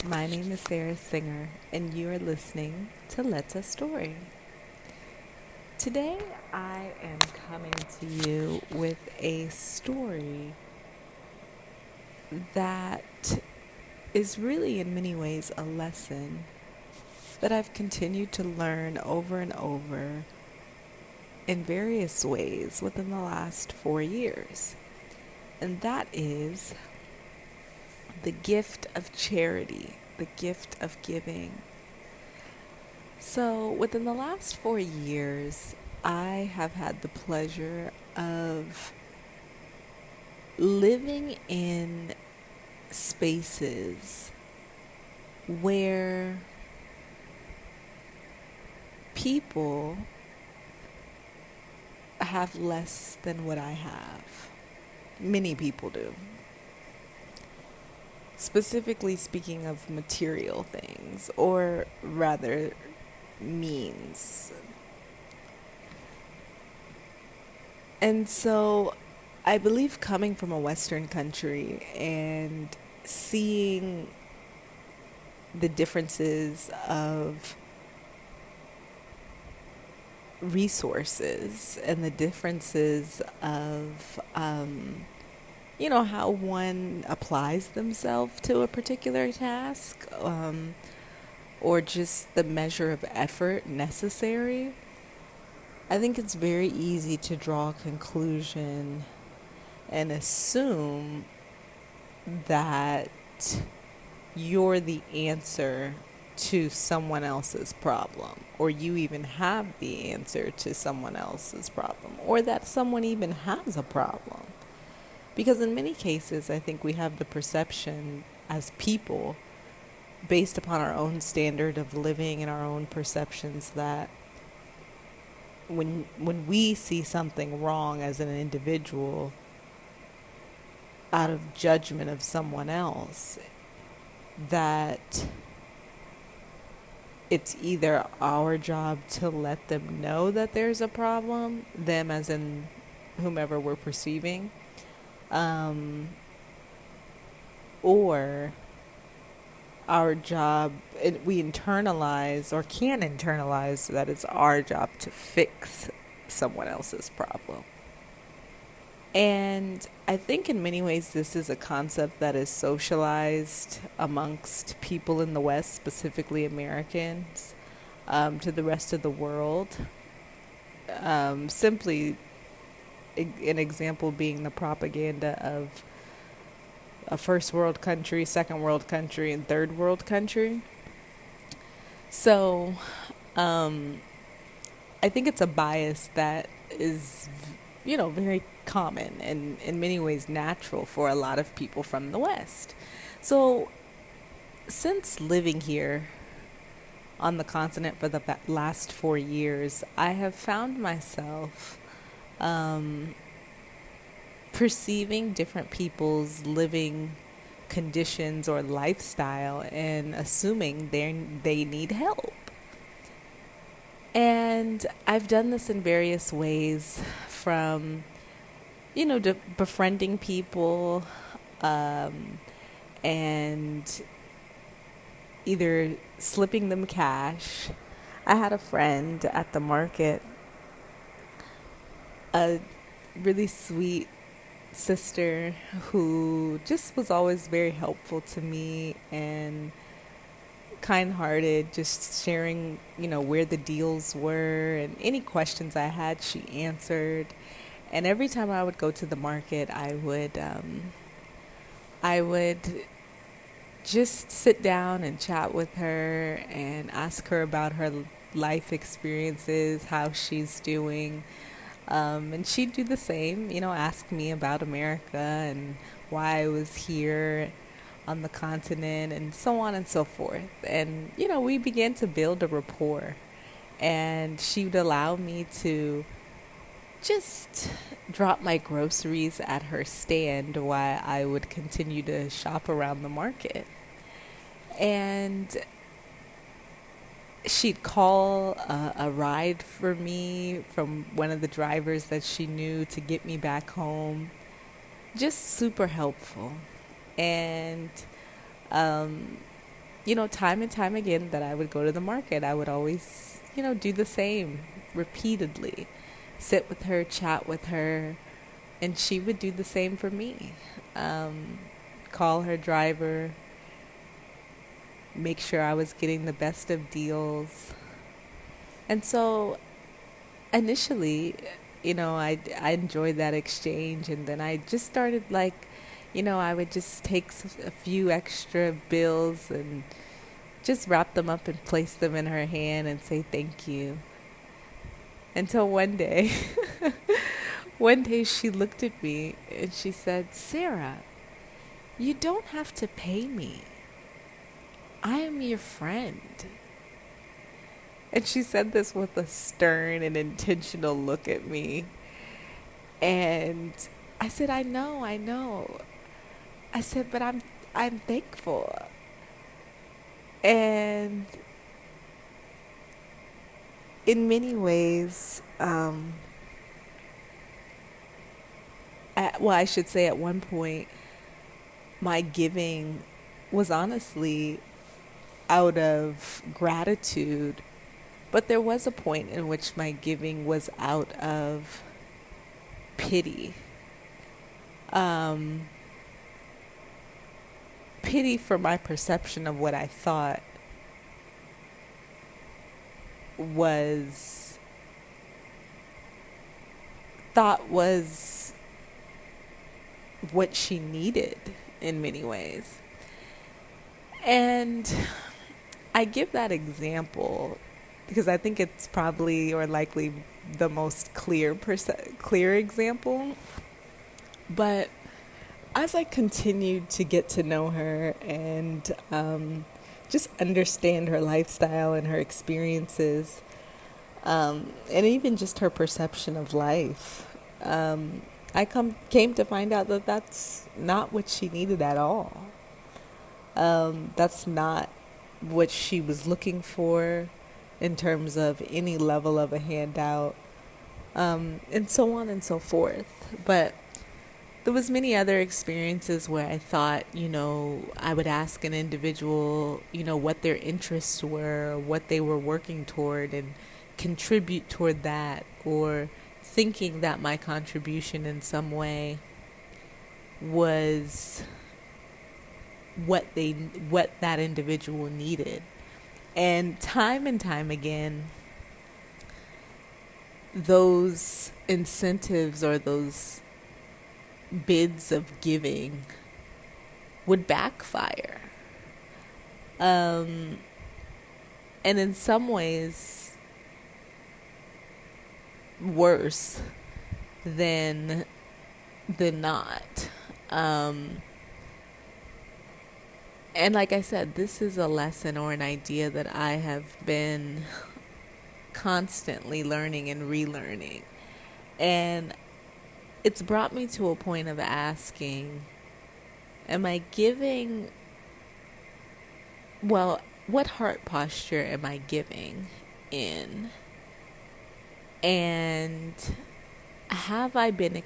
My name is Sarah Singer, and you are listening to Leta Stori. Today, I am coming to you with a story that is really, in many ways, a lesson that I've continued to learn over and over in various ways within the last 4 years. And that is the gift of charity, the gift of giving. So, within the last 4 years, I have had the pleasure of living in spaces where people have less than what I have. Many people do. Specifically speaking of material things, or rather, means. And so I believe coming from a Western country and seeing the differences of resources and the differences of, how one applies themselves to a particular task, or just the measure of effort necessary, I think it's very easy to draw a conclusion and assume that you're the answer to someone else's problem, or you even have the answer to someone else's problem, or that someone even has a problem. Because in many cases, I think we have the perception as people, based upon our own standard of living and our own perceptions, that when we see something wrong as an individual out of judgment of someone else, that it's either our job to let them know that there's a problem, them as in whomever we're perceiving, or our job, we internalize or can internalize that it's our job to fix someone else's problem. And I think in many ways this is a concept that is socialized amongst people in the West, specifically Americans, to the rest of the world. Simply an example being the propaganda of a first world country, second world country, and third world country. So I think it's a bias that is, very common and in many ways natural for a lot of people from the West. So since living here on the continent for the last 4 years, I have found myself perceiving different people's living conditions or lifestyle and assuming they need help. And I've done this in various ways, from, to befriending people, and either slipping them cash. I had a friend at the market, a really sweet sister who just was always very helpful to me and kind-hearted, just sharing, where the deals were and any questions I had, she answered. And every time I would go to the market, I would just sit down and chat with her and ask her about her life experiences, how she's doing. And she'd do the same, ask me about America and why I was here on the continent and so on and so forth. And, we began to build a rapport. And she would allow me to just drop my groceries at her stand while I would continue to shop around the market. And she'd call a ride for me from one of the drivers that she knew to get me back home. Just super helpful. And time and time again that I would go to the market, I would always, do the same repeatedly. Sit with her, chat with her, and she would do the same for me. Call her driver, make sure I was getting the best of deals. And so initially, I enjoyed that exchange, and then I just started like, I would just take a few extra bills and just wrap them up and place them in her hand and say thank you. Until one day she looked at me and she said, "Sarah, you don't have to pay me. I am your friend." And she said this with a stern and intentional look at me. And I said, "I know, I know." I said, "But I'm thankful." And in many ways, I should say at one point, my giving was honestly out of gratitude, but there was a point in which my giving was out of pity. Pity for my perception of what I was thought was what she needed in many ways. And I give that example because I think it's probably or likely the most clear example. But as I continued to get to know her and just understand her lifestyle and her experiences, and even just her perception of life, I came to find out that that's not what she needed at all. That's not what she was looking for in terms of any level of a handout, and so on and so forth. But there was many other experiences where I thought, I would ask an individual, what their interests were, what they were working toward, and contribute toward that, or thinking that my contribution in some way was what that individual needed. And time again, those incentives or those bids of giving would backfire. And in some ways, worse than not. And like I said, this is a lesson or an idea that I have been constantly learning and relearning. And it's brought me to a point of asking, am I giving, what heart posture am I giving in? And have I been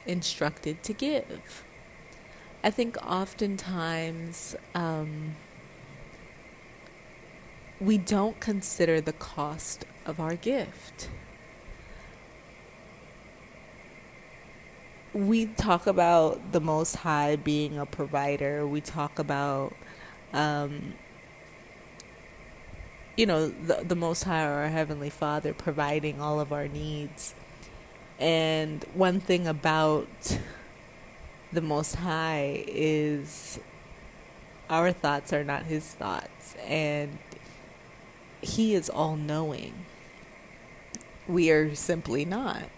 instructed to give? I think oftentimes we don't consider the cost of our gift. We talk about the Most High being a provider. We talk about, the Most High, or our Heavenly Father, providing all of our needs. And one thing about the Most High is our thoughts are not His thoughts, and He is all-knowing. We are simply not.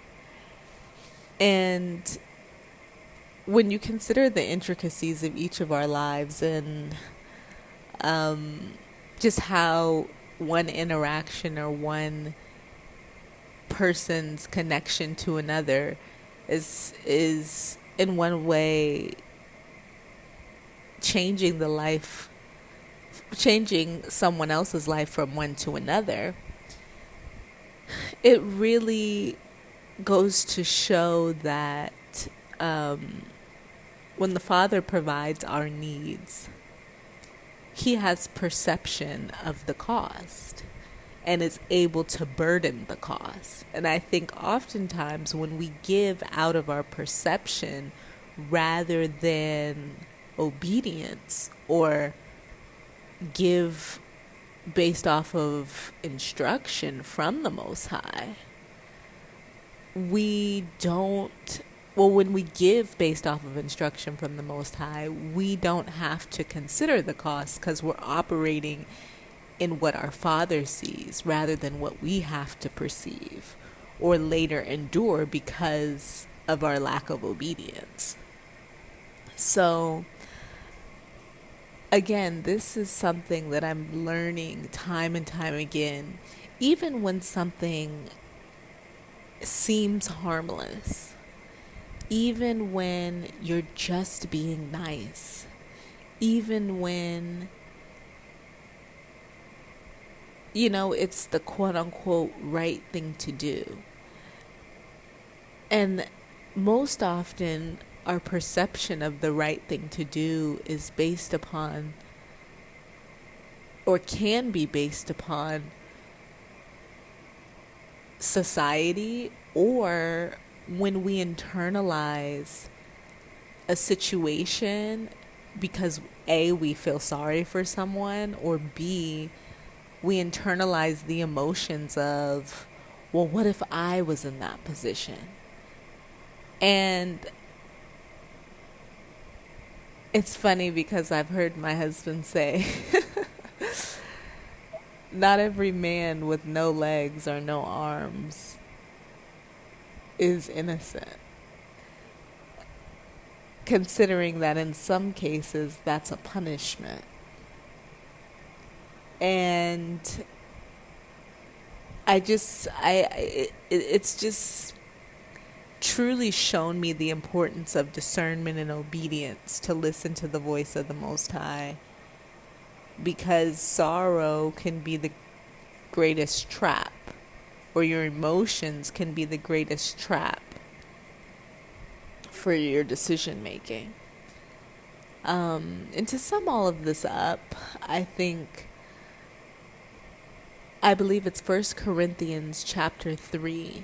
And when you consider the intricacies of each of our lives and just how one interaction or one person's connection to another is in one way changing someone else's life from one to another, it really goes to show that when the Father provides our needs, he has perception of the cost and is able to burden the cost. And I think oftentimes when we give out of our perception rather than obedience, or give based off of instruction from the Most High, we don't, well, when we give based off of instruction from the Most High, we don't have to consider the cost because we're operating in what our Father sees rather than what we have to perceive or later endure because of our lack of obedience. So, again, this is something that I'm learning time and time again, even when something seems harmless, even when you're just being nice, even when, it's the quote unquote right thing to do. And most often, our perception of the right thing to do is based upon, or can be based upon, society, or when we internalize a situation because A, we feel sorry for someone, or B, we internalize the emotions of, well, what if I was in that position? And it's funny because I've heard my husband say, not every man with no legs or no arms is innocent, considering that in some cases that's a punishment. And it's just truly shown me the importance of discernment and obedience to listen to the voice of the Most High, because sorrow can be the greatest trap, or your emotions can be the greatest trap for your decision making. And to sum all of this up, I believe it's 1 Corinthians chapter 3,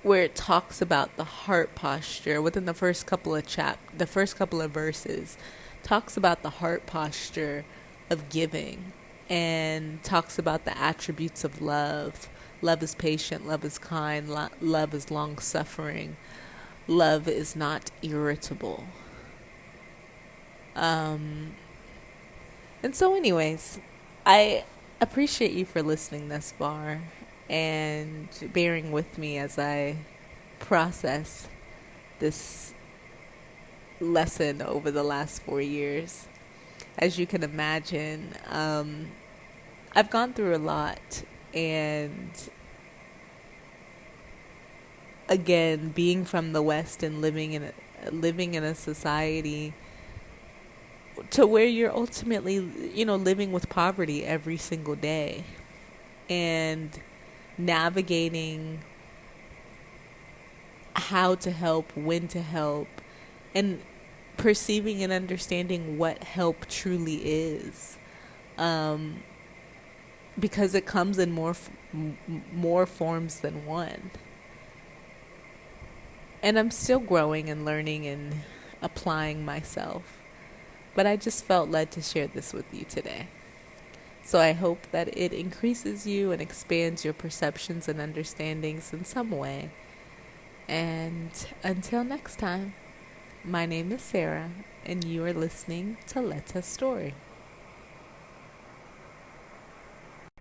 where it talks about the heart posture within the first couple of verses, talks about the heart posture of giving, and talks about the attributes of love. Love is patient, love is kind, love is long-suffering, love is not irritable. And so anyways, I appreciate you for listening thus far and bearing with me as I process this lesson over the last 4 years. As you can imagine, I've gone through a lot, and again, being from the West and living in a society to where you're ultimately, living with poverty every single day, and navigating how to help, when to help, and perceiving and understanding what help truly is, because it comes in more forms than one. And I'm still growing and learning and applying myself, but I just felt led to share this with you today. So I hope that it increases you and expands your perceptions and understandings in some way. And until next time, my name is Sarah, and you are listening to Leta Stori.